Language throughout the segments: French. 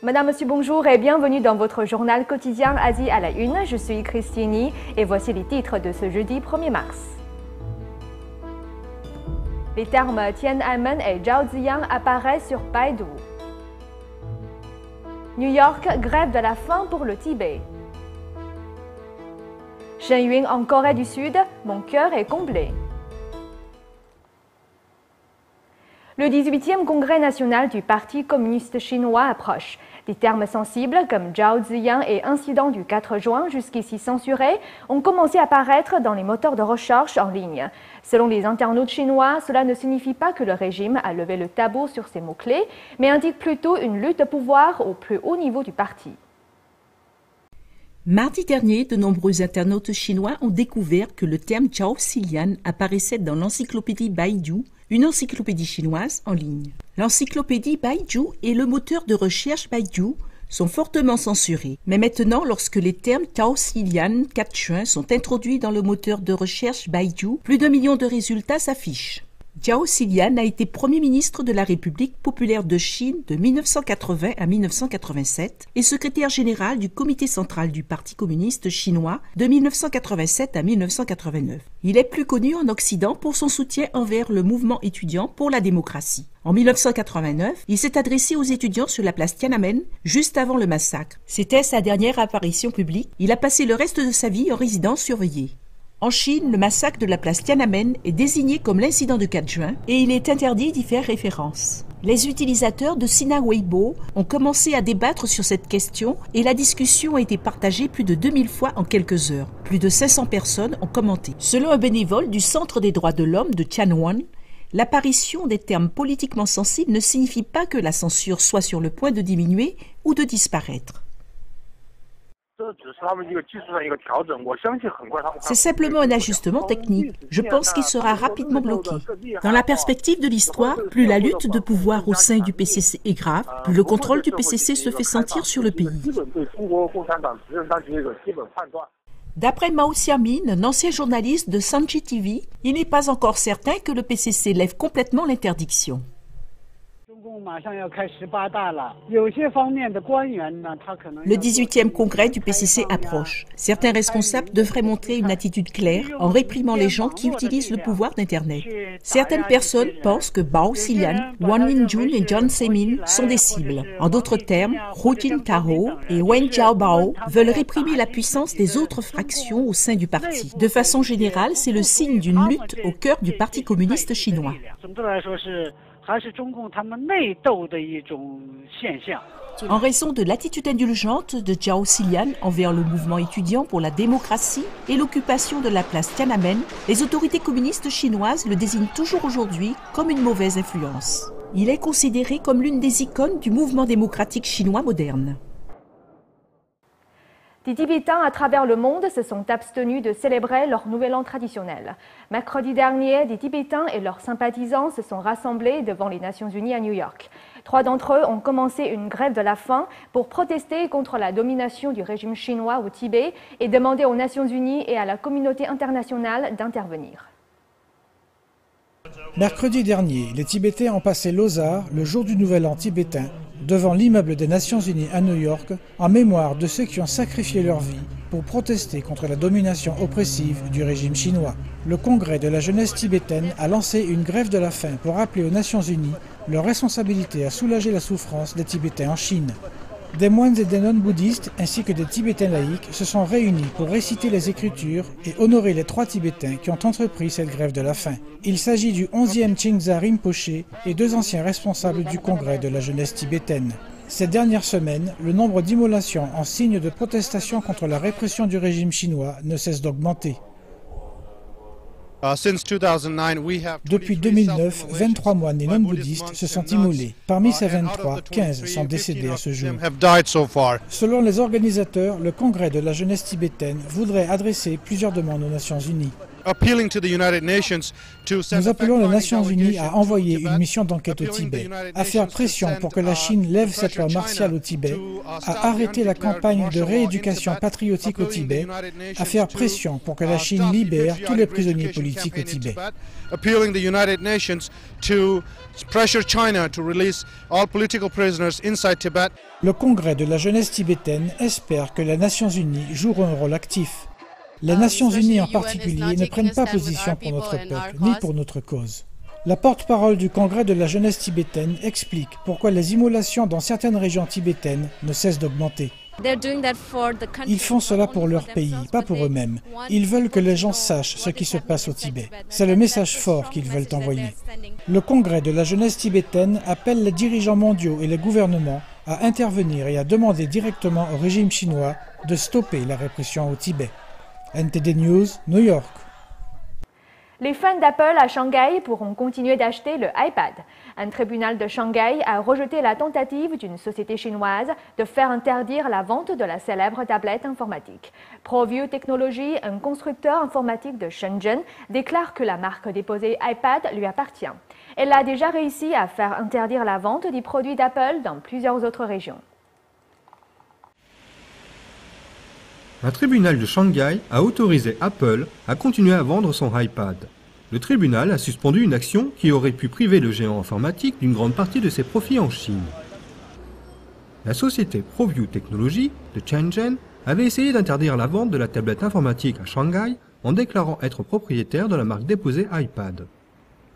Madame, Monsieur, bonjour et bienvenue dans votre journal quotidien Asie à la une. Je suis Christine et voici les titres de ce jeudi 1er mars. Les termes Tiananmen et Zhao Ziyang apparaissent sur Baidu. New York, grève de la faim pour le Tibet. Shen Yun en Corée du Sud, mon cœur est comblé. Le 18e congrès national du Parti communiste chinois approche. Des termes sensibles comme Zhao Ziyang et incident du 4 juin, jusqu'ici censurés, ont commencé à apparaître dans les moteurs de recherche en ligne. Selon les internautes chinois, cela ne signifie pas que le régime a levé le tabou sur ces mots-clés, mais indique plutôt une lutte de pouvoir au plus haut niveau du parti. Mardi dernier, de nombreux internautes chinois ont découvert que le terme Zhao Ziyang apparaissait dans l'encyclopédie Baidu, une encyclopédie chinoise en ligne. L'encyclopédie Baidu et le moteur de recherche Baidu sont fortement censurés. Mais maintenant, lorsque les termes Zhao Ziyang 4 juin sont introduits dans le moteur de recherche Baidu, plus d'1 million de résultats s'affichent. Zhao Ziyang a été Premier ministre de la République populaire de Chine de 1980 à 1987 et secrétaire général du comité central du Parti communiste chinois de 1987 à 1989. Il est plus connu en Occident pour son soutien envers le mouvement étudiant pour la démocratie. En 1989, il s'est adressé aux étudiants sur la place Tiananmen, juste avant le massacre. C'était sa dernière apparition publique. Il a passé le reste de sa vie en résidence surveillée. En Chine, le massacre de la place Tiananmen est désigné comme l'incident du 4 juin et il est interdit d'y faire référence. Les utilisateurs de Sina Weibo ont commencé à débattre sur cette question et la discussion a été partagée plus de 2000 fois en quelques heures. Plus de 500 personnes ont commenté. Selon un bénévole du Centre des droits de l'homme de Tianwan, l'apparition des termes politiquement sensibles ne signifie pas que la censure soit sur le point de diminuer ou de disparaître. C'est simplement un ajustement technique. Je pense qu'il sera rapidement bloqué. Dans la perspective de l'histoire, plus la lutte de pouvoir au sein du PCC est grave, plus le contrôle du PCC se fait sentir sur le pays. D'après Mao Xiaomin, un ancien journaliste de Sanchi TV, il n'est pas encore certain que le PCC lève complètement l'interdiction. Le 18e congrès du PCC approche. Certains responsables devraient montrer une attitude claire en réprimant les gens qui utilisent le pouvoir d'Internet. Certaines personnes pensent que Bao Ziyang, Wang Linjun et Jiang Zemin sont des cibles. En d'autres termes, Hu Jintao et Wen Jiabao veulent réprimer la puissance des autres fractions au sein du parti. De façon générale, c'est le signe d'une lutte au cœur du Parti communiste chinois. En raison de l'attitude indulgente de Zhao Ziyang envers le mouvement étudiant pour la démocratie et l'occupation de la place Tiananmen, les autorités communistes chinoises le désignent toujours aujourd'hui comme une mauvaise influence. Il est considéré comme l'une des icônes du mouvement démocratique chinois moderne. Des Tibétains à travers le monde se sont abstenus de célébrer leur nouvel an traditionnel. Mercredi dernier, des Tibétains et leurs sympathisants se sont rassemblés devant les Nations Unies à New York. 3 d'entre eux ont commencé une grève de la faim pour protester contre la domination du régime chinois au Tibet et demander aux Nations Unies et à la communauté internationale d'intervenir. Mercredi dernier, les Tibétains ont passé Losar, le jour du Nouvel An tibétain, devant l'immeuble des Nations Unies à New York, en mémoire de ceux qui ont sacrifié leur vie pour protester contre la domination oppressive du régime chinois. Le Congrès de la jeunesse tibétaine a lancé une grève de la faim pour rappeler aux Nations Unies leur responsabilité à soulager la souffrance des Tibétains en Chine. Des moines et des nonnes bouddhistes ainsi que des Tibétains laïcs se sont réunis pour réciter les Écritures et honorer les 3 Tibétains qui ont entrepris cette grève de la faim. Il s'agit du 11e Chingsa Rinpoché et 2 anciens responsables du Congrès de la jeunesse tibétaine. Ces dernières semaines, le nombre d'immolations en signe de protestation contre la répression du régime chinois ne cesse d'augmenter. Depuis 2009, 23 moines et nonnes bouddhistes se sont immolés. Parmi ces 23, 15 sont décédés à ce jour. Selon les organisateurs, le Congrès de la jeunesse tibétaine voudrait adresser plusieurs demandes aux Nations Unies. Nous appelons les Nations Unies à envoyer une mission d'enquête au Tibet, à faire pression pour que la Chine lève cette loi martiale au Tibet, à arrêter la campagne de rééducation patriotique au Tibet, à faire pression pour que la Chine libère tous les prisonniers politiques au Tibet. Le Congrès de la jeunesse tibétaine espère que les Nations Unies joueront un rôle actif. Les Nations Unies en particulier ne prennent pas position pour notre peuple, ni pour notre cause. La porte-parole du Congrès de la jeunesse tibétaine explique pourquoi les immolations dans certaines régions tibétaines ne cessent d'augmenter. Ils font cela pour leur pays, pas pour eux-mêmes. Ils veulent que les gens sachent ce qui se passe au Tibet. C'est le message fort qu'ils veulent envoyer. Le Congrès de la jeunesse tibétaine appelle les dirigeants mondiaux et les gouvernements à intervenir et à demander directement au régime chinois de stopper la répression au Tibet. NTD News, New York. Les fans d'Apple à Shanghai pourront continuer d'acheter le iPad. Un tribunal de Shanghai a rejeté la tentative d'une société chinoise de faire interdire la vente de la célèbre tablette informatique. ProView Technology, un constructeur informatique de Shenzhen, déclare que la marque déposée iPad lui appartient. Elle a déjà réussi à faire interdire la vente des produits d'Apple dans plusieurs autres régions. Un tribunal de Shanghai a autorisé Apple à continuer à vendre son iPad. Le tribunal a suspendu une action qui aurait pu priver le géant informatique d'une grande partie de ses profits en Chine. La société ProView Technology de Shenzhen avait essayé d'interdire la vente de la tablette informatique à Shanghai en déclarant être propriétaire de la marque déposée iPad.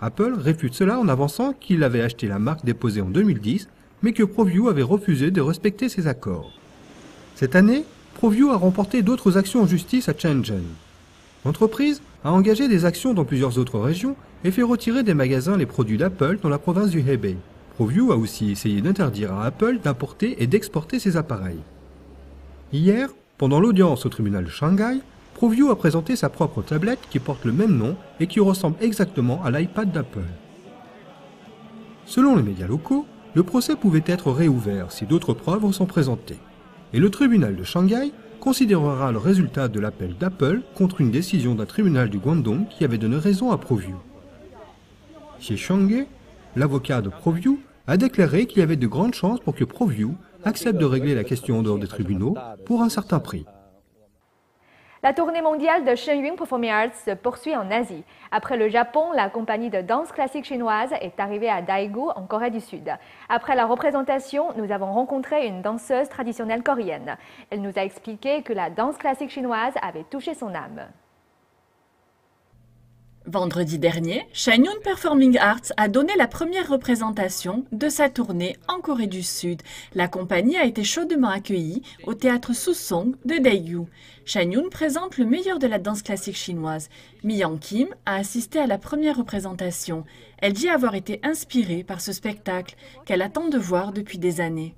Apple réfute cela en avançant qu'il avait acheté la marque déposée en 2010, mais que ProView avait refusé de respecter ses accords. Cette année, ProView a remporté d'autres actions en justice à Shenzhen. L'entreprise a engagé des actions dans plusieurs autres régions et fait retirer des magasins les produits d'Apple dans la province du Hebei. ProView a aussi essayé d'interdire à Apple d'importer et d'exporter ses appareils. Hier, pendant l'audience au tribunal de Shanghai, ProView a présenté sa propre tablette qui porte le même nom et qui ressemble exactement à l'iPad d'Apple. Selon les médias locaux, le procès pouvait être réouvert si d'autres preuves sont présentées. Et le tribunal de Shanghai considérera le résultat de l'appel d'Apple contre une décision d'un tribunal du Guangdong qui avait donné raison à ProView. Xie Changhe, l'avocat de ProView, a déclaré qu'il y avait de grandes chances pour que ProView accepte de régler la question en dehors des tribunaux pour un certain prix. La tournée mondiale de Shenyun Performing Arts se poursuit en Asie. Après le Japon, la compagnie de danse classique chinoise est arrivée à Daegu, en Corée du Sud. Après la représentation, nous avons rencontré une danseuse traditionnelle coréenne. Elle nous a expliqué que la danse classique chinoise avait touché son âme. Vendredi dernier, Shenyun Performing Arts a donné la première représentation de sa tournée en Corée du Sud. La compagnie a été chaudement accueillie au théâtre Susong de Daegu. Shenyun présente le meilleur de la danse classique chinoise. Mi-Young Kim a assisté à la première représentation. Elle dit avoir été inspirée par ce spectacle qu'elle attend de voir depuis des années.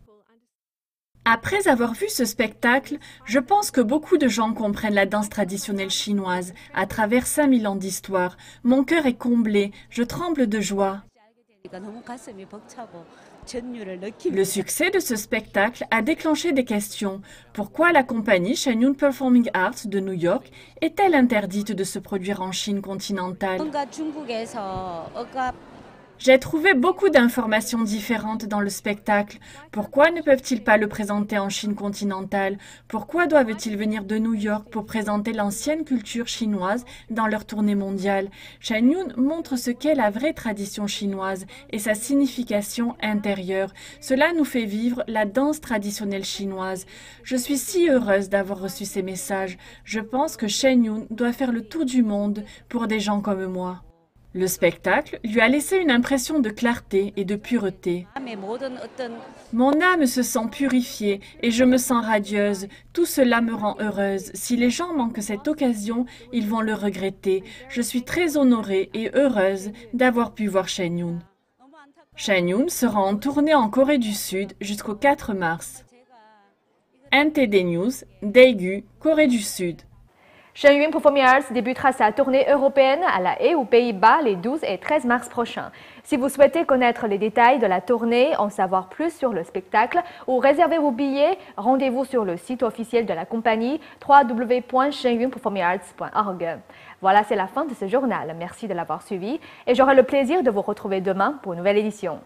Après avoir vu ce spectacle, je pense que beaucoup de gens comprennent la danse traditionnelle chinoise à travers 5000 ans d'histoire. Mon cœur est comblé, je tremble de joie. Le succès de ce spectacle a déclenché des questions. Pourquoi la compagnie Shenyun Performing Arts de New York est-elle interdite de se produire en Chine continentale ? J'ai trouvé beaucoup d'informations différentes dans le spectacle. Pourquoi ne peuvent-ils pas le présenter en Chine continentale? Pourquoi doivent-ils venir de New York pour présenter l'ancienne culture chinoise dans leur tournée mondiale? Shenyun montre ce qu'est la vraie tradition chinoise et sa signification intérieure. Cela nous fait vivre la danse traditionnelle chinoise. Je suis si heureuse d'avoir reçu ces messages. Je pense que Shenyun doit faire le tour du monde pour des gens comme moi. Le spectacle lui a laissé une impression de clarté et de pureté. Mon âme se sent purifiée et je me sens radieuse. Tout cela me rend heureuse. Si les gens manquent cette occasion, ils vont le regretter. Je suis très honorée et heureuse d'avoir pu voir Shenyun. Shenyun sera en tournée en Corée du Sud jusqu'au 4 mars. NTD News, Daegu, Corée du Sud. Shenyun Performing Arts débutera sa tournée européenne à La Haye aux Pays-Bas les 12 et 13 mars prochains. Si vous souhaitez connaître les détails de la tournée, en savoir plus sur le spectacle ou réserver vos billets, rendez-vous sur le site officiel de la compagnie www.shenyunperformingarts.org. Voilà, c'est la fin de ce journal. Merci de l'avoir suivi et j'aurai le plaisir de vous retrouver demain pour une nouvelle édition.